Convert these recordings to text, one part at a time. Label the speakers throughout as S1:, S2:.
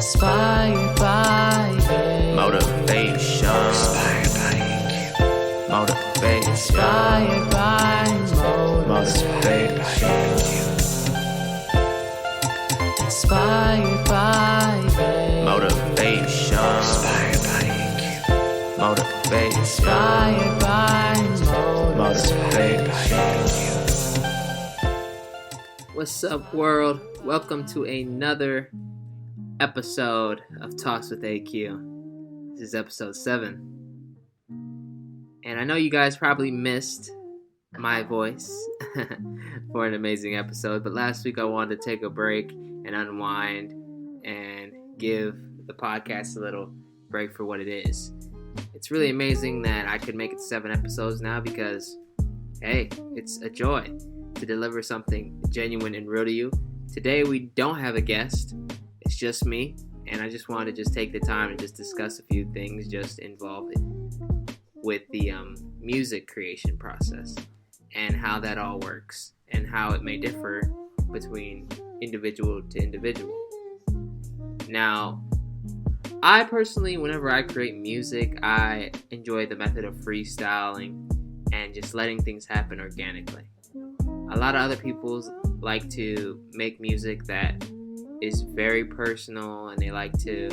S1: Inspired by
S2: motivation. Inspired by motivation.
S1: Inspired by
S2: Motivation.
S1: Inspired by
S2: Motivation. Inspired by motivation.
S1: Inspired by
S2: Motivation.
S3: What's up, world? Welcome to another episode of Talks with AQ. This is episode 7. And I know you guys probably missed my voice for an amazing episode, but last week I wanted to take a break and unwind and give the podcast a little break for what it is. It's really amazing that I could make it 7 episodes now because, hey, it's a joy to deliver something genuine and real to you. Today we don't have a guest, it's just me, and I just wanted to just take the time and just discuss a few things just involved with the music creation process and how that all works and how it may differ between individual to individual. Now, I personally, whenever I create music, I enjoy the method of freestyling and just letting things happen organically. A lot of other people like to make music that is very personal, and they like to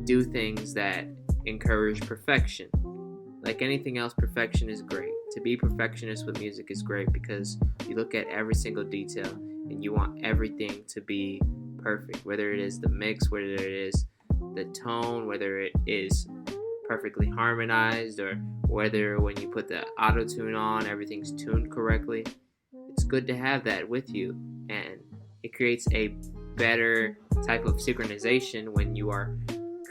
S3: do things that encourage perfection. Like anything else, perfection is great. To be perfectionist with music is great because you look at every single detail and you want everything to be perfect, whether it is the mix, whether it is the tone, whether it is perfectly harmonized, or whether when you put the auto-tune on, everything's tuned correctly. It's good to have that with you, and it creates a better type of synchronization when you are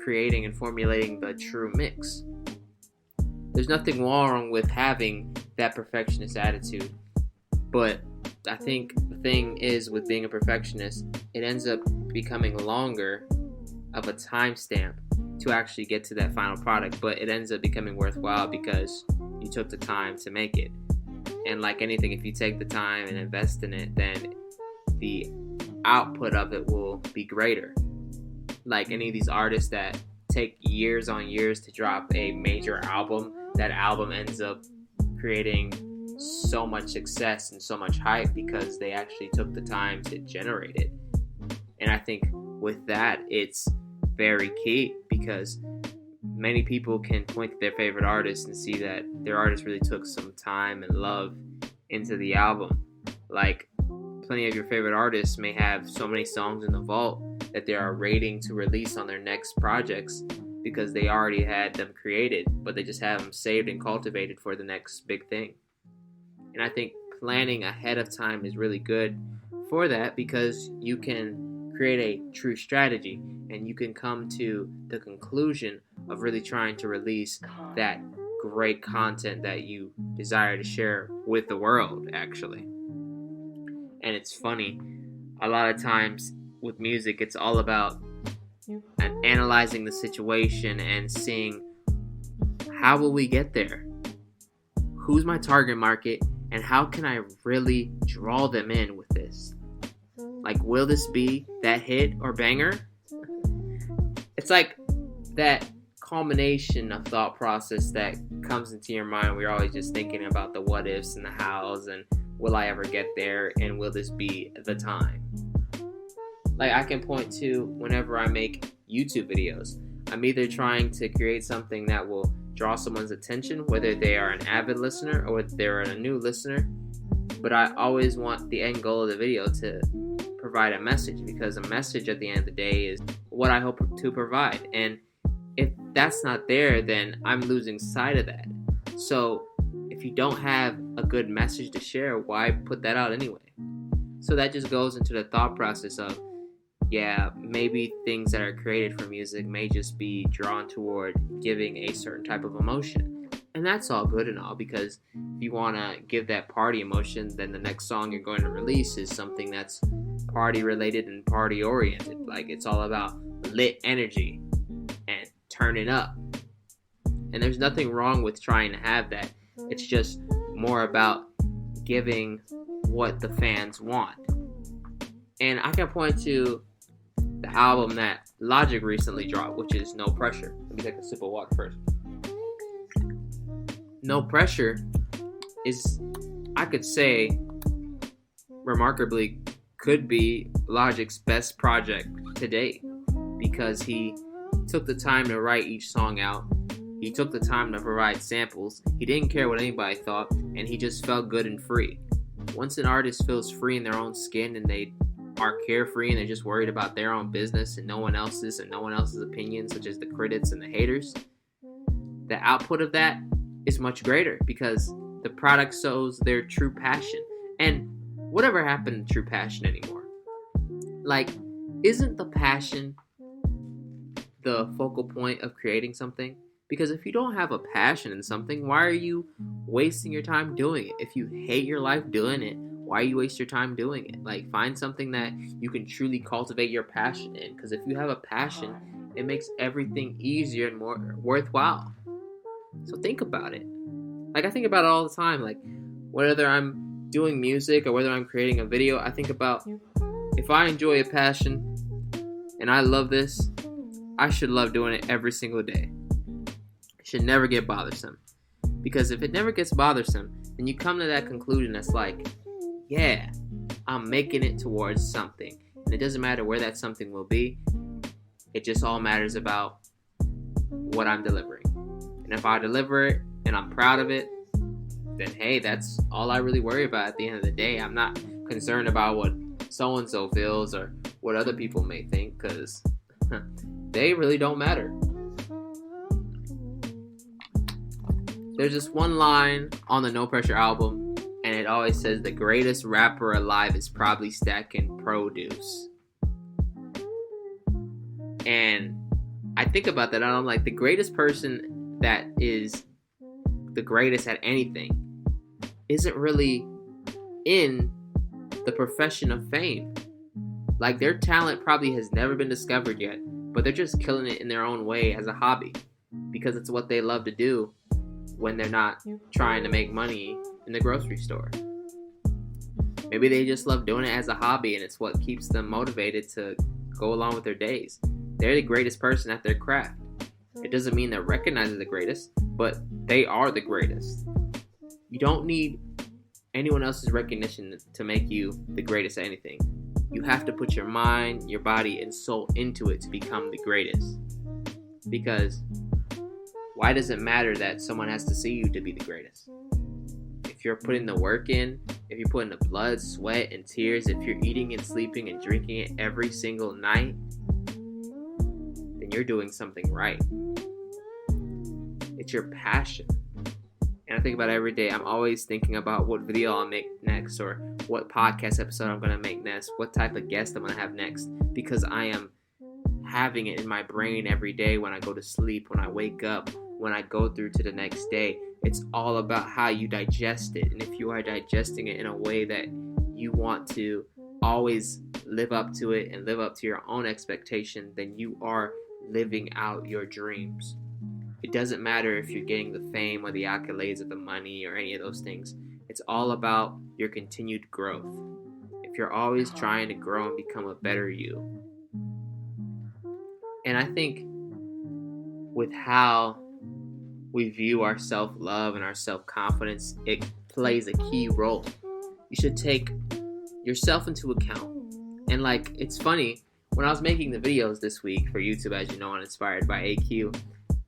S3: creating and formulating the true mix. There's nothing wrong with having that perfectionist attitude, but I think the thing is with being a perfectionist, it ends up becoming longer of a timestamp to actually get to that final product, but it ends up becoming worthwhile because you took the time to make it. And like anything, if you take the time and invest in it, then the output of it will be greater. Like any of these artists that take years on years to drop a major album, that album ends up creating so much success and so much hype because they actually took the time to generate it. And I think with that, it's very key because many people can point to their favorite artist and see that their artist really took some time and love into the album. Like plenty of your favorite artists may have so many songs in the vault that they are waiting to release on their next projects because they already had them created, but they just have them saved and cultivated for the next big thing. And I think planning ahead of time is really good for that because you can create a true strategy and you can come to the conclusion of really trying to release that great content that you desire to share with the world, actually. And it's funny, a lot of times with music, it's all about analyzing the situation and seeing how will we get there? Who's my target market? And how can I really draw them in with this? Like, will this be that hit or banger? It's like that culmination of thought process that comes into your mind. We're always just thinking about the what ifs and the hows and will I ever get there and will this be the time? Like I can point to whenever I make YouTube videos, I'm either trying to create something that will draw someone's attention, whether they are an avid listener or whether they're a new listener, but I always want the end goal of the video to provide a message because a message at the end of the day is what I hope to provide. And if that's not there, then I'm losing sight of that. So if you don't have a good message to share, why put that out anyway? So that just goes into the thought process of, yeah, maybe things that are created for music may just be drawn toward giving a certain type of emotion. And that's all good and all, because if you want to give that party emotion, then the next song you're going to release is something that's party related and party oriented. Like it's all about lit energy and turning up. And there's nothing wrong with trying to have that. It's just more about giving what the fans want. And I can point to the album that Logic recently dropped, which is No Pressure. Let me take a sip of water first. No Pressure is, I could say, remarkably could be Logic's best project to date, because he took the time to write each song out. He took the time to provide samples. He didn't care what anybody thought, and he just felt good and free. Once an artist feels free in their own skin and they are carefree and they're just worried about their own business and no one else's opinions, such as the critics and the haters, the output of that is much greater because the product shows their true passion. And whatever happened to true passion anymore? Like, isn't the passion the focal point of creating something? Because if you don't have a passion in something, why are you wasting your time doing it? If you hate your life doing it, why you waste your time doing it? Like, find something that you can truly cultivate your passion in. Because if you have a passion, it makes everything easier and more worthwhile. So think about it. Like, I think about it all the time. Like, whether I'm doing music or whether I'm creating a video, I think about, if I enjoy a passion and I love this, I should love doing it every single day. It should never get bothersome. Because if it never gets bothersome, then you come to that conclusion that's like, yeah, I'm making it towards something. And it doesn't matter where that something will be. It just all matters about what I'm delivering. And if I deliver it and I'm proud of it, then hey, that's all I really worry about at the end of the day. I'm not concerned about what so-and-so feels or what other people may think, because they really don't matter. There's this one line on the No Pressure album, and it always says the greatest rapper alive is probably stacking produce. And I think about that, and I'm like, the greatest person that is the greatest at anything isn't really in the profession of fame. Like, their talent probably has never been discovered yet, but they're just killing it in their own way as a hobby, because it's what they love to do when they're not trying to make money in the grocery store. Maybe they just love doing it as a hobby, and it's what keeps them motivated to go along with their days. They're the greatest person at their craft. It doesn't mean they're recognized as the greatest, but they are the greatest. You don't need anyone else's recognition to make you the greatest at anything. You have to put your mind, your body, and soul into it to become the greatest. Because why does it matter that someone has to see you to be the greatest? If you're putting the work in, if you're putting the blood, sweat, and tears, if you're eating and sleeping and drinking it every single night, then you're doing something right. It's your passion. And I think about it every day. I'm always thinking about what video I'll make next, or what podcast episode I'm going to make next, what type of guest I'm going to have next, because I am having it in my brain every day when I go to sleep, when I wake up, when I go through to the next day. It's all about how you digest it. And if you are digesting it in a way that you want to always live up to it and live up to your own expectation, then you are living out your dreams. It doesn't matter if you're getting the fame or the accolades or the money or any of those things. It's all about your continued growth. If you're always trying to grow and become a better you. And I think with how we view our self-love and our self-confidence, it plays a key role. You should take yourself into account. And like, it's funny, when I was making the videos this week for YouTube, as you know, on Inspiredbyaq,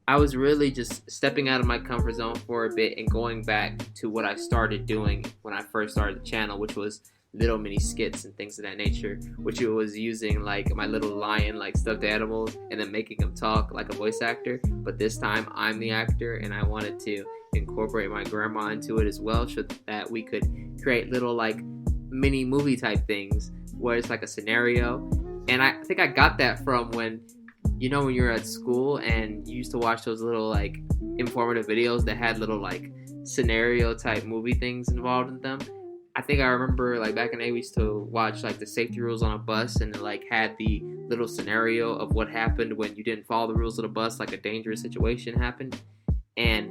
S3: I was really just stepping out of my comfort zone for a bit and going back to what I started doing when I first started the channel, which was little mini skits and things of that nature, which it was using like my little lion, like stuffed animals, and then making them talk like a voice actor. But this time I'm the actor, and I wanted to incorporate my grandma into it as well, so that we could create little like mini movie type things where it's like a scenario. And I think I got that from when you're at school and you used to watch those little like informative videos that had little like scenario type movie things involved in them. I think I remember like back in the day we used to watch like the safety rules on a bus, and it like had the little scenario of what happened when you didn't follow the rules of the bus, like a dangerous situation happened. And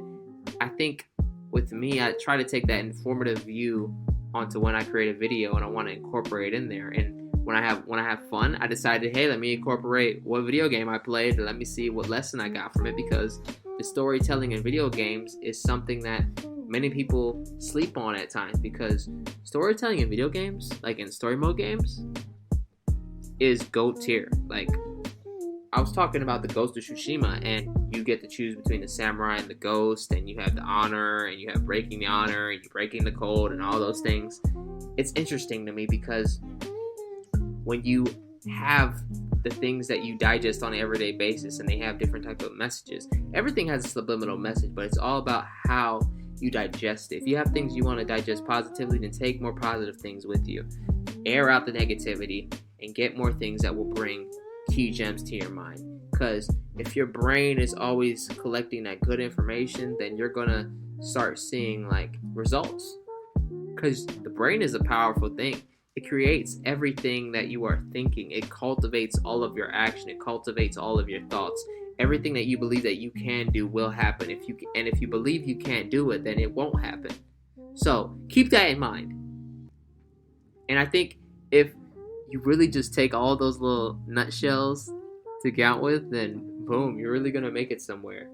S3: I think with me, I try to take that informative view onto when I create a video, and I want to incorporate it in there. And when I have fun, I decided, hey, let me incorporate what video game I played and let me see what lesson I got from it, because the storytelling in video games is something that many people sleep on at times, because storytelling in video games, like in story mode games, is GOAT tier. Like, I was talking about the Ghost of Tsushima, and you get to choose between the samurai and the ghost, and you have the honor, and you have breaking the honor, and you're breaking the code, and all those things. It's interesting to me because when you have the things that you digest on an everyday basis, and they have different types of messages, everything has a subliminal message, but it's all about how you digest it. If you have things you want to digest positively, then take more positive things with you. Air out the negativity and get more things that will bring key gems to your mind. Because if your brain is always collecting that good information, then you're gonna start seeing like results. Because the brain is a powerful thing. It creates everything that you are thinking. It cultivates all of your action. It cultivates all of your thoughts. Everything that you believe that you can do will happen. If you believe you can't do it, then it won't happen. So keep that in mind. And I think if you really just take all those little nutshells to get out with, then boom, you're really gonna make it somewhere.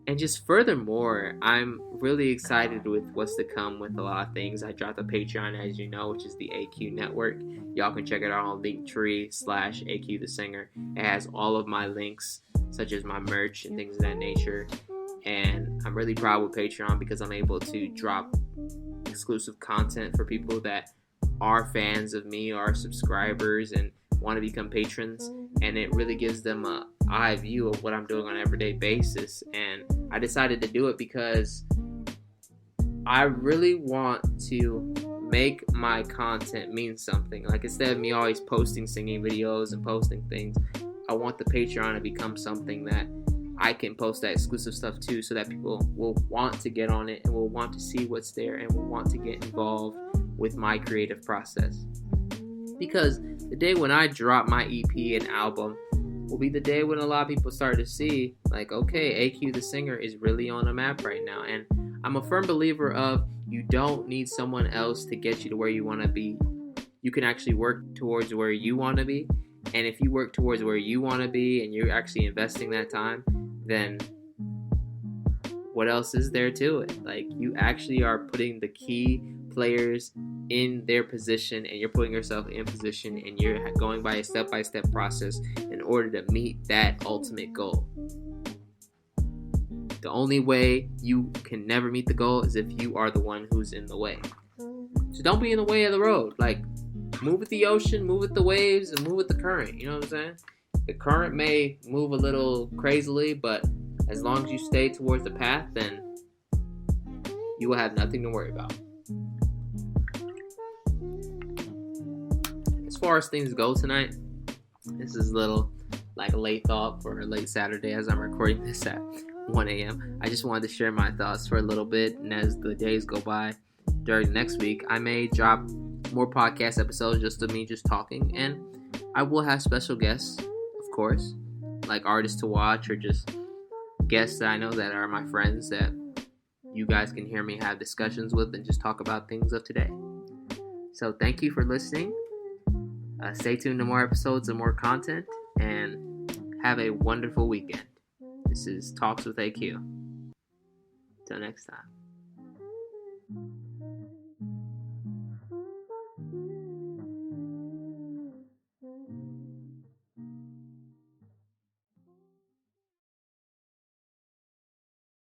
S3: And just furthermore, I'm really excited with what's to come with a lot of things. I dropped a Patreon, as you know, which is the AQ Network. Y'all can check it out on linktr.ee/aqthesinger. It has all of my links, such as my merch and things of that nature. And I'm really proud with Patreon because I'm able to drop exclusive content for people that are fans of me, are subscribers, and want to become patrons. And it really gives them a eye view of what I'm doing on an everyday basis. And I decided to do it because I really want to make my content mean something. Like, instead of me always posting singing videos and posting things, I want the Patreon to become something that I can post that exclusive stuff too, so that people will want to get on it and will want to see what's there and will want to get involved with my creative process. Because the day when I drop my EP and album will be the day when a lot of people start to see, like, okay, AQ the Singer is really on the map right now. And I'm a firm believer of, you don't need someone else to get you to where you want to be. You can actually work towards where you want to be. And if you work towards where you want to be and you're actually investing that time, then what else is there to it? Like, you actually are putting the key players in their position, and you're putting yourself in position, and you're going by a step-by-step process in order to meet that ultimate goal. The only way you can never meet the goal is if you are the one who's in the way. So don't be in the way of the road. Like, move with the ocean, move with the waves, and move with the current. You know what I'm saying? The current may move a little crazily, but as long as you stay towards the path, then you will have nothing to worry about. As far as things go tonight, this is a little like a late thought for a late Saturday as I'm recording this at 1 a.m. I just wanted to share my thoughts for a little bit, and as the days go by during next week, I may drop more podcast episodes just of me just talking, and I will have special guests, of course, like artists to watch or just guests that I know that are my friends that you guys can hear me have discussions with and just talk about things of today. So thank you for listening. Stay tuned to more episodes and more content, and have a wonderful weekend. This is Talks with AQ. Till next time.